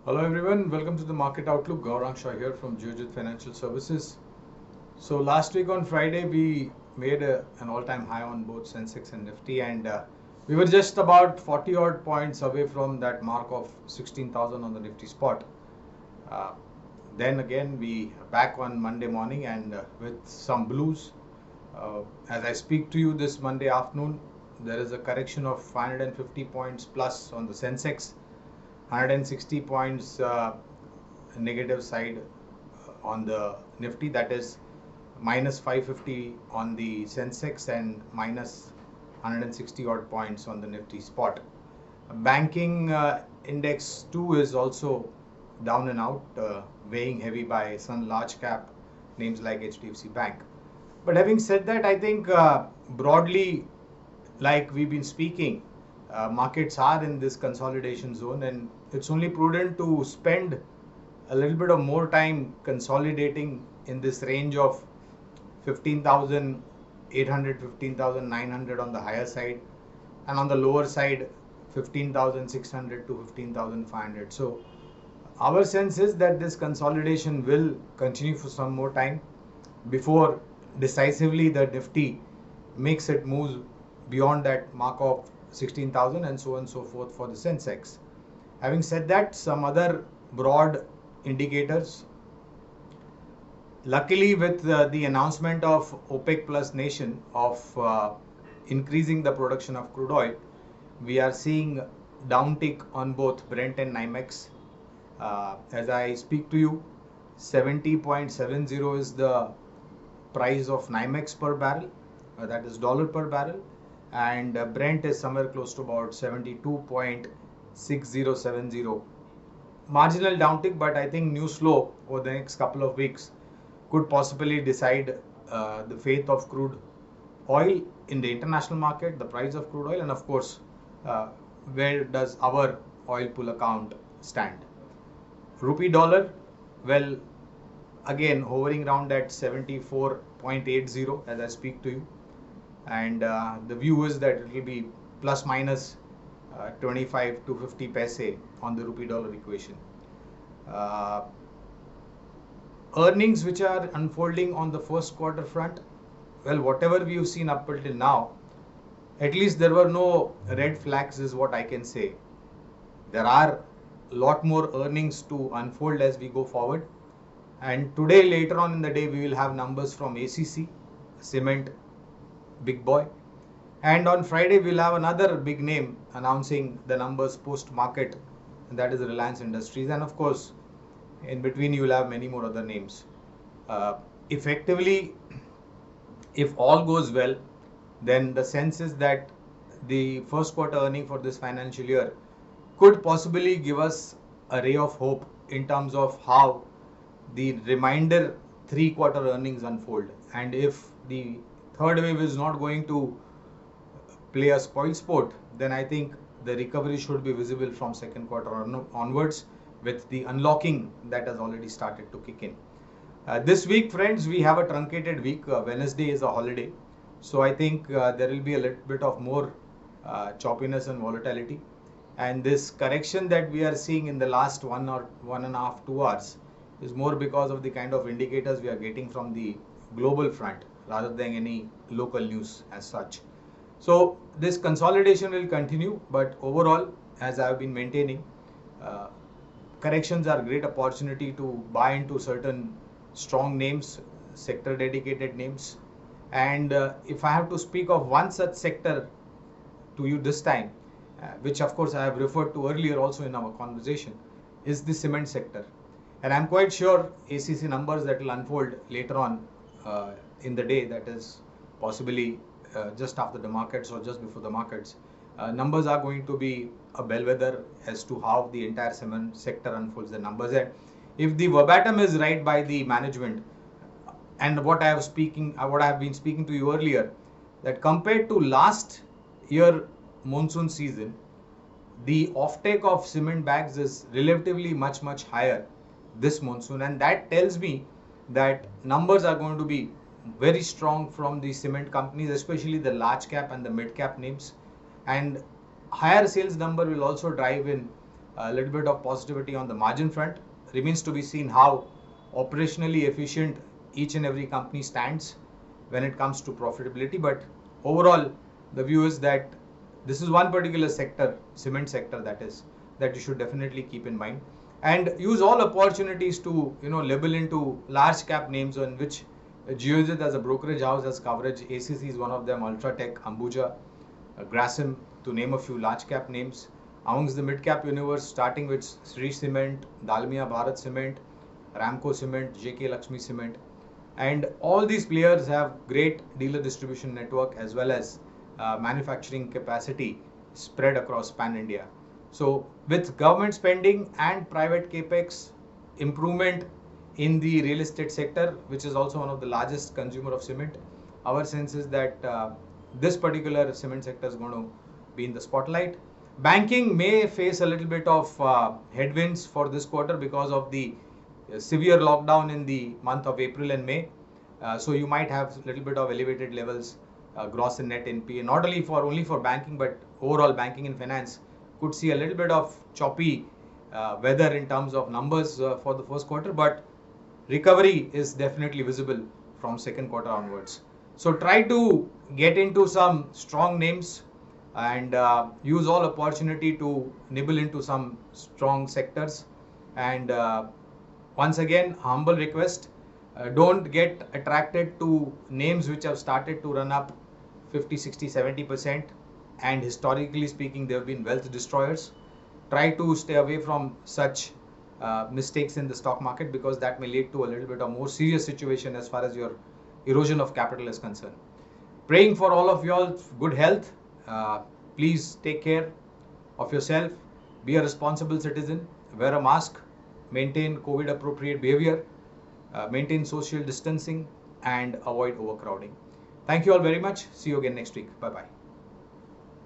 Hello everyone, welcome to the Market Outlook. Gaurang Shah here from Geojit Financial Services. So last week on Friday we made an all-time high on both Sensex and Nifty, and we were just about 40 odd points away from that mark of 16,000 on the Nifty spot. Uh, then again we are back on Monday morning and with some blues. As I speak to you this Monday afternoon, there is a correction of 550 points plus on the Sensex, 160 points negative side on the Nifty, that is minus 550 on the Sensex and minus 160 odd points on the Nifty spot. Banking index 2 is also down and out, weighing heavy by some large cap names like HDFC Bank. But having said that, I think broadly, like we've been speaking, markets are in this consolidation zone, and it's only prudent to spend a little bit of more time consolidating in this range of 15,800, 15,900 on the higher side, and on the lower side 15,600 to 15,500. So our sense is that this consolidation will continue for some more time before decisively the Nifty makes it move beyond that mark of 16,000 and so on and so forth for the Sensex. Having said that, some other broad indicators. Luckily, with the announcement of OPEC plus nation of increasing the production of crude oil, we are seeing downtick on both Brent and NYMEX. As I speak to you, 70.70 is the price of NYMEX per barrel, that is dollar per barrel, and Brent is somewhere close to about 72.6070. Marginal downtick, but I think news flow over the next couple of weeks could possibly decide the fate of crude oil in the international market, the price of crude oil, and of course, where does our oil pool account stand. Rupee dollar, well, again hovering around at 74.80 as I speak to you, and the view is that it will be plus minus 25 to 50 paise on the rupee dollar equation. Earnings which are unfolding on the first quarter front, well, whatever we've seen up until now, at least there were no red flags is what I can say. There are a lot more earnings to unfold as we go forward, and today later on in the day we will have numbers from ACC, cement big boy, and on Friday we'll have another big name announcing the numbers post market, and that is Reliance Industries, and of course in between you will have many more other names. Effectively, if all goes well, then the sense is that the first quarter earning for this financial year could possibly give us a ray of hope in terms of how the remainder 3 quarter earnings unfold. And if the third wave is not going to play a spoil sport, then I think the recovery should be visible from second quarter onwards, with the unlocking that has already started to kick in. This week, friends, we have a truncated week. Wednesday is a holiday. So I think there will be a little bit of more choppiness and volatility. And this correction that we are seeing in the last 1.5, 2 hours is more because of the kind of indicators we are getting from the global front rather than any local news as such. So this consolidation will continue, but overall, as I have been maintaining, corrections are a great opportunity to buy into certain strong names, sector dedicated names. And if I have to speak of one such sector to you this time, which of course I have referred to earlier also in our conversation, is the cement sector. And I'm quite sure ACC numbers that will unfold later on in the day, that is possibly just after the markets or just before the markets, numbers are going to be a bellwether as to how the entire cement sector unfolds the numbers. And if the verbatim is right by the management, and what I have been speaking to you earlier, that compared to last year monsoon season, the offtake of cement bags is relatively much higher this monsoon, and that tells me that numbers are going to be very strong from the cement companies, especially the large cap and the mid cap names, and higher sales number will also drive in a little bit of positivity on the margin front. Remains to be seen how operationally efficient each and every company stands when it comes to profitability. But overall, the view is that this is one particular sector, cement sector, that you should definitely keep in mind, and use all opportunities to label into large cap names on which Geojit as a brokerage house has coverage. ACC is one of them, Ultratech, Ambuja, Grasim, to name a few large cap names. Amongst the mid cap universe, starting with Sri Cement, Dalmia Bharat Cement, Ramco Cement, JK Lakshmi Cement, and all these players have great dealer distribution network as well as manufacturing capacity spread across pan India. So with government spending and private capex, improvement in the real estate sector, which is also one of the largest consumer of cement, our sense is that this particular cement sector is going to be in the spotlight. Banking may face a little bit of headwinds for this quarter because of the severe lockdown in the month of April and May. So you might have a little bit of elevated levels, gross and net NPA, not only for banking, but overall banking and finance could see a little bit of choppy weather in terms of numbers for the first quarter, but recovery is definitely visible from second quarter onwards. So try to get into some strong names and use all opportunity to nibble into some strong sectors. And once again, humble request, don't get attracted to names which have started to run up 50, 60, 70%, and historically speaking, they have been wealth destroyers. Try to stay away from such mistakes in the stock market, because that may lead to a little bit of more serious situation as far as your erosion of capital is concerned. Praying for all of y'all good health. Please take care of yourself. Be a responsible citizen. Wear a mask. Maintain COVID appropriate behavior. Maintain social distancing and avoid overcrowding. Thank you all very much. See you again next week. Bye bye.